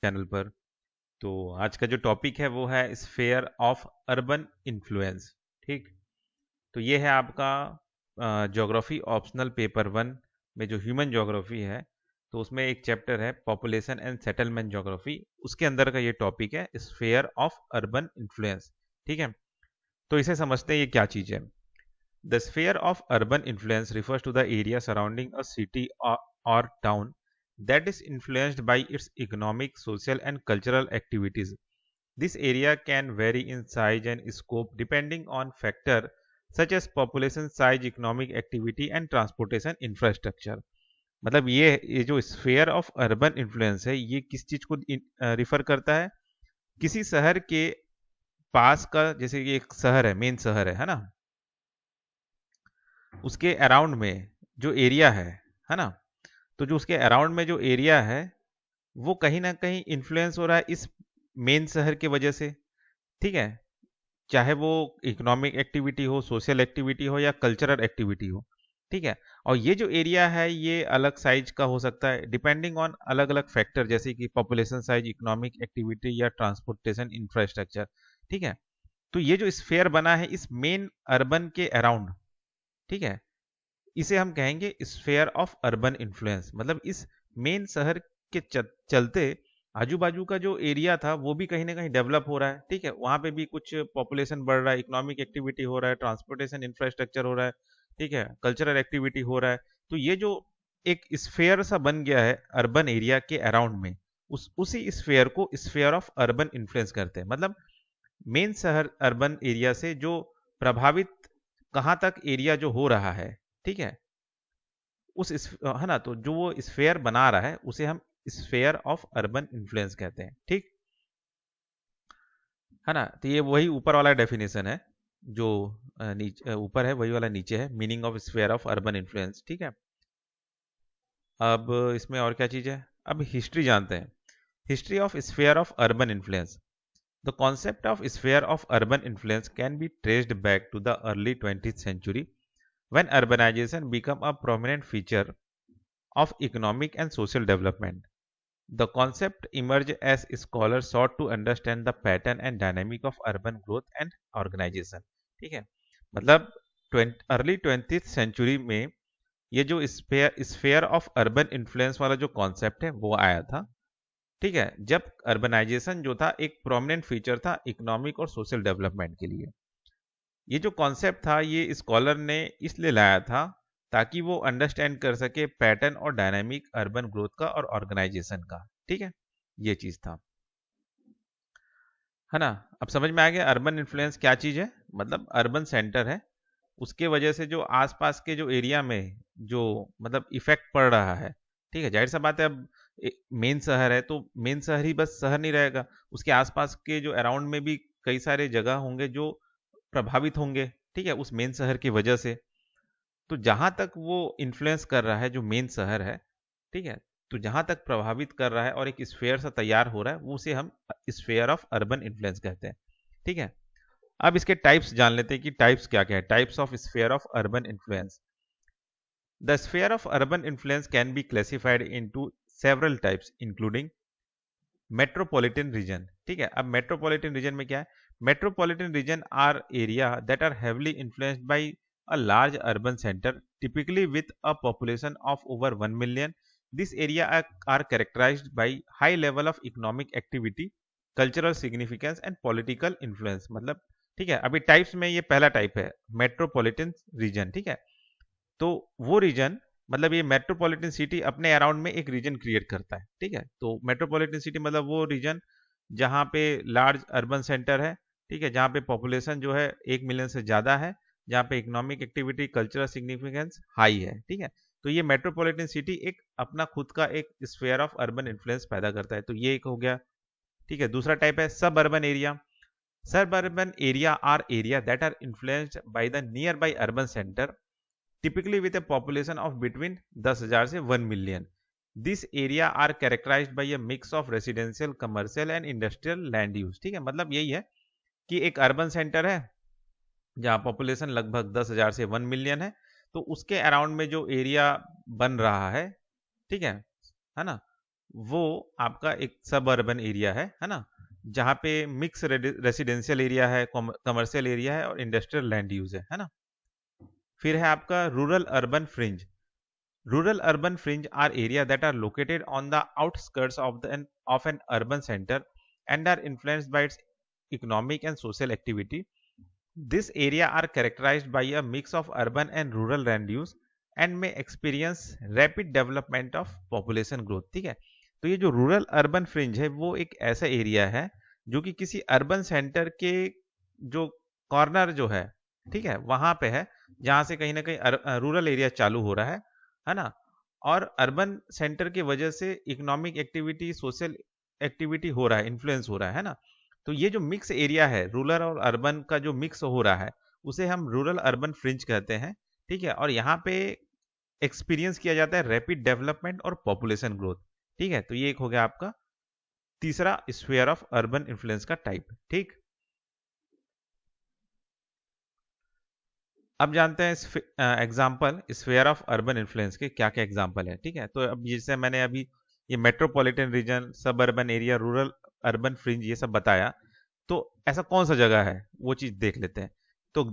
Channel पर। तो आज का जो टॉपिक है वो है स्फेयर ऑफ अर्बन इन्फ्लुएंस। ठीक, तो ये है आपका ज्योग्राफी ऑप्शनल पेपर वन में जो ह्यूमन ज्योग्राफी है, तो उसमें एक चैप्टर है पॉपुलेशन एंड सेटलमेंट ज्योग्राफी, उसके अंदर का ये टॉपिक है स्फेयर ऑफ अर्बन इन्फ्लुएंस। ठीक है, तो इसे समझते हैं ये क्या चीज़ है। The sphere of urban influence refers to the area surrounding a city or town that is influenced by its economic, social, and cultural activities. This area can vary in size and scope depending on factors such as population size, economic activity, and transportation infrastructure. मतलब ये जो sphere of urban influence है, ये किस चीज को refer करता है? किसी शहर के पास का, जैसे कि एक शहर है, मेन शहर है ना, उसके अराउंड में जो एरिया है ना, तो जो उसके अराउंड में जो एरिया है वो कहीं ना कहीं इन्फ्लुएंस हो रहा है इस मेन शहर की वजह से। ठीक है, चाहे वो इकोनॉमिक एक्टिविटी हो, सोशल एक्टिविटी हो, या कल्चरल एक्टिविटी हो। ठीक है, और ये जो एरिया है ये अलग साइज का हो सकता है डिपेंडिंग ऑन अलग अलग फैक्टर, जैसे कि पॉपुलेशन साइज, इकोनॉमिक एक्टिविटी, या ट्रांसपोर्टेशन इंफ्रास्ट्रक्चर। ठीक है, तो ये जो स्फेयर बना है इस मेन अर्बन के अराउंड, ठीक है, इसे हम कहेंगे स्फेयर ऑफ अर्बन इन्फ्लुएंस। मतलब इस मेन शहर के चलते आजू बाजू का जो एरिया था वो भी कहीं ना कहीं डेवलप हो रहा है। ठीक है, वहां पे भी कुछ पॉपुलेशन बढ़ रहा है, इकोनॉमिक एक्टिविटी हो रहा है, ट्रांसपोर्टेशन इंफ्रास्ट्रक्चर हो रहा है, ठीक है, कल्चरल एक्टिविटी हो रहा है। तो ये जो एक स्फेयर सा बन गया है अर्बन एरिया के अराउंड में, उसी स्फेयर को स्फेयर ऑफ अर्बन इन्फ्लुएंस करते हैं। मतलब मेन शहर अर्बन एरिया से जो प्रभावित कहाँ तक एरिया जो हो रहा है, ठीक है, है ना, तो जो वो स्फेयर बना रहा है उसे हम स्फेयर ऑफ अर्बन इन्फ्लुएंस कहते हैं। ठीक है ना, तो ये वही ऊपर वाला डेफिनेशन है जो नीचे ऊपर है, वही वाला नीचे है, meaning of sphere of urban influence. ठीक है, अब इसमें और क्या चीज है, अब हिस्ट्री जानते हैं। History of sphere of urban influence. The concept of sphere of urban influence can be traced back to the early 20th century when urbanization became a prominent feature of economic and social development. The concept emerged as scholars sought to understand the pattern and dynamic of urban growth and organization. ठीक है, मतलब early 20th century में ये जो sphere of urban influence वाला जो concept है वो आया था। ठीक है, जब अर्बनाइजेशन जो था एक प्रोमिनेंट फीचर था इकोनॉमिक और सोशल डेवलपमेंट के लिए। ये जो कॉन्सेप्ट था ये स्कॉलर ने इसलिए लाया था ताकि वो अंडरस्टैंड कर सके पैटर्न और डायनामिक अर्बन ग्रोथ का और ऑर्गेनाइजेशन का। ठीक है, ये चीज था, है ना। अब समझ में आ गया अर्बन इन्फ्लुएंस क्या चीज है। मतलब अर्बन सेंटर है, उसके वजह से जो आसपास के जो एरिया में जो मतलब इफेक्ट पड़ रहा है। ठीक है, जाहिर सा बात है, अब मेन शहर है तो मेन शहर ही बस शहर नहीं रहेगा, उसके आसपास के जो अराउंड में भी कई सारे जगह होंगे जो प्रभावित होंगे। ठीक है, उस मेन शहर की वजह से। तो जहां तक वो इन्फ्लुएंस कर रहा है जो मेन शहर है, ठीक है, तो जहां तक प्रभावित कर रहा है और एक स्फेयर सा तैयार हो रहा है वो उसे हम स्फेयर ऑफ अर्बन इन्फ्लुएंस कहते हैं। ठीक है, अब इसके टाइप्स जान लेते हैं कि टाइप्स क्या क्या है, types of sphere of urban influence. The sphere of urban influence can be classified into several types including metropolitan region. ठीक है, अब मेट्रोपॉलिटन रीजन में क्या है? Metropolitan region are area that are heavily influenced by a large urban center, typically with a population of over 1 million. This area are characterized by high level of economic activity, cultural significance and political influence. मतलब ठीक है, अभी types में ये पहला type है metropolitan region. ठीक है, तो वो रीजन मतलब ये मेट्रोपॉलिटन सिटी अपने अराउंड में एक रीजन क्रिएट करता है। ठीक है, तो मेट्रोपॉलिटन सिटी मतलब वो रीजन जहाँ पे लार्ज अर्बन सेंटर है, ठीक है, जहाँ पे पॉपुलेशन जो है 1 मिलियन से ज़्यादा है, जहाँ पे economic activity, cultural significance high है। ठीक है, तो ये मेट्रोपॉलिटन सिटी एक अपना खुद का एक स्फेयर ऑफ अर्बन इन्फ्लुएंस पैदा करता है। तो ये एक हो गया। ठीक है, दूसरा टाइप है सब अर्बन एरिया। सब urban area are area that are influenced by the near by urban centre, typically with a population of between 10,000 से 1 million. This area are characterized by a mix of residential, commercial and industrial land use. ठीक है, मतलब यही है कि एक urban centre है जहाँ पॉपुलेशन लगभग 10,000 से 1 मिलियन है, तो उसके अराउंड में जो एरिया बन रहा है, ठीक है ना, वो आपका एक सब अर्बन एरिया है ना, जहाँ पे मिक्स रेसिडेंशियल एरिया है, कमर्शियल एरिया है और इंडस्ट्रियल लैंड यूज है ना। फिर है आपका rural urban fringe. Rural urban fringe are areas that are located on the outskirts of an urban center and are influenced by its economic and social activity. This area are characterized by a mix of urban and rural land use and may experience rapid development of population growth। ठीक है, तो ये जो rural urban fringe है वो एक ऐसा area है जो कि किसी अर्बन सेंटर के जो कॉर्नर जो है, ठीक है, वहां पे है, जहां से कहीं ना कहीं रूरल एरिया चालू हो रहा है ना। और अर्बन सेंटर की वजह से इकोनॉमिक एक्टिविटी, सोशल एक्टिविटी हो रहा है, इन्फ्लुएंस हो रहा है ना। तो ये जो मिक्स एरिया है, रूरल और अर्बन का जो मिक्स हो रहा है, उसे हम रूरल अर्बन फ्रिंज कहते हैं। ठीक है, और यहाँ पे एक्सपीरियंस किया जाता है रैपिड डेवलपमेंट और पॉपुलेशन ग्रोथ। ठीक है, तो ये एक हो गया आपका तीसरा स्फीयर ऑफ अर्बन इन्फ्लुएंस का टाइप। ठीक, अब जानते हैं example sphere of urban influence के क्या क्या एग्जाम्पल है। ठीक है, तो अब जैसे मैंने अभी ये मेट्रोपॉलिटन रीजन, सब urban area, rural urban fringe ये सब बताया, तो ऐसा कौन सा जगह है वो चीज देख लेते हैं। तो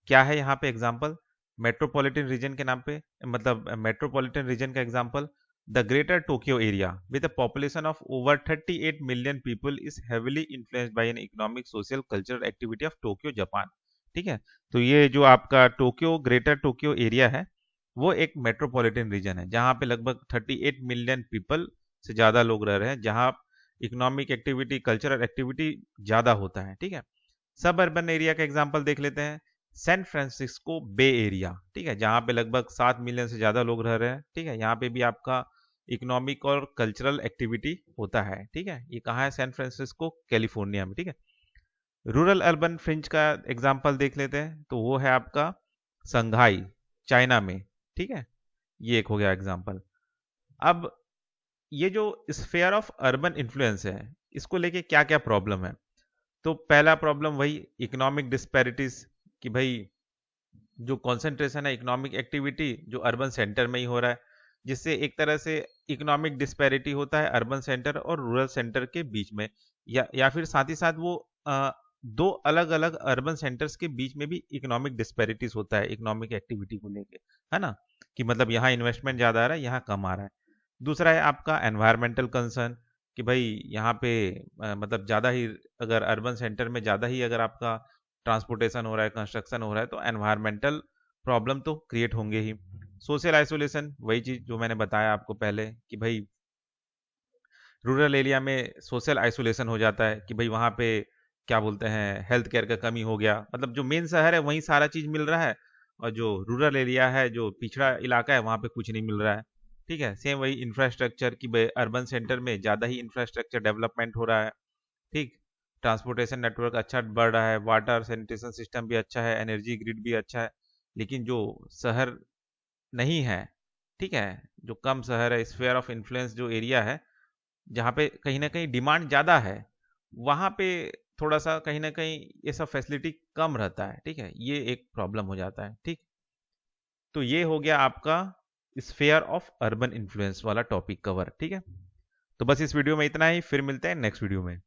क्या है यहाँ पे एग्जाम्पल मेट्रोपॉलिटन रीजन के नाम पे, मतलब मेट्रोपॉलिटन रीजन का example, the greater Tokyo area with a population of over 38 million people is heavily influenced by an economic, social, cultural activity of Tokyo, Japan. ठीक है, तो ये जो आपका टोक्यो, ग्रेटर टोक्यो एरिया है, वो एक मेट्रोपॉलिटन रीजन है जहां पे लगभग 38 मिलियन पीपल से ज्यादा लोग रह रहे हैं, जहां इकोनॉमिक एक्टिविटी, कल्चरल एक्टिविटी ज्यादा होता है। ठीक है, सब अर्बन एरिया का एग्जांपल देख लेते हैं, सैन फ्रांसिस्को बे एरिया। ठीक है, जहां पे लगभग 7 मिलियन से ज्यादा लोग रह रहे हैं। ठीक है, यहाँ पे भी आपका इकोनॉमिक और कल्चरल एक्टिविटी होता है। ठीक है, ये कहाँ है? सैन फ्रांसिस्को, कैलिफोर्निया में। ठीक है, रूरल अर्बन फ्रिंज का एग्जांपल देख लेते हैं, तो वो है आपका संघाई, चाइना में। ठीक है, ये एक हो गया एग्जांपल। अब ये जो स्फेयर ऑफ अर्बन इन्फ्लुएंस है, इसको लेके क्या क्या प्रॉब्लम है? तो पहला प्रॉब्लम वही इकोनॉमिक डिस्पैरिटीज, कि भाई जो कंसंट्रेशन है इकोनॉमिक एक्टिविटी जो अर्बन सेंटर में ही हो रहा है, जिससे एक तरह से इकोनॉमिक डिस्पैरिटी होता है अर्बन सेंटर और रूरल सेंटर के बीच में, या फिर साथ ही साथ वो दो अलग अलग अर्बन सेंटर्स के बीच में भी इकोनॉमिक डिस्पैरिटीज होता है इकोनॉमिक एक्टिविटी को लेके, है ना, कि मतलब यहाँ इन्वेस्टमेंट ज्यादा आ रहा है, यहाँ कम आ रहा है। दूसरा है आपका एनवायरमेंटल कंसर्न, कि भाई यहाँ पे मतलब ज़्यादा ही अगर अर्बन सेंटर में ज़्यादा ही अगर आपका ट्रांसपोर्टेशन हो रहा है, कंस्ट्रक्शन हो रहा है, तो एनवायरमेंटल प्रॉब्लम तो क्रिएट होंगे ही। सोशल आइसोलेशन, वही चीज़ जो मैंने बताया आपको पहले, कि भाई रूरल एरिया में सोशल आइसोलेशन हो जाता है, कि भाई वहाँ पे क्या बोलते हैं, हेल्थ केयर का कमी हो गया, मतलब जो मेन शहर है वहीं सारा चीज़ मिल रहा है, और जो रूरल एरिया है, जो पिछड़ा इलाका है, वहाँ पे कुछ नहीं मिल रहा है। ठीक है, सेम वही इंफ्रास्ट्रक्चर, की अर्बन सेंटर में ज़्यादा ही इंफ्रास्ट्रक्चर डेवलपमेंट हो रहा है। ठीक, ट्रांसपोर्टेशन नेटवर्क अच्छा बढ़ रहा है, वाटर सैनिटेशन सिस्टम भी अच्छा है, एनर्जी ग्रिड भी अच्छा है, लेकिन जो शहर नहीं है, ठीक है, जो कम शहर है, स्फेयर ऑफ इन्फ्लुएंस जो एरिया है, जहाँ पे कहीं ना कहीं डिमांड ज़्यादा है, वहाँ पे थोड़ा सा कहीं ना कहीं ये सब फैसिलिटी कम रहता है। ठीक है, ये एक प्रॉब्लम हो जाता है। ठीक, तो ये हो गया आपका स्फेयर ऑफ अर्बन इन्फ्लुएंस वाला टॉपिक कवर। ठीक है, तो बस इस वीडियो में इतना ही, फिर मिलते हैं नेक्स्ट वीडियो में।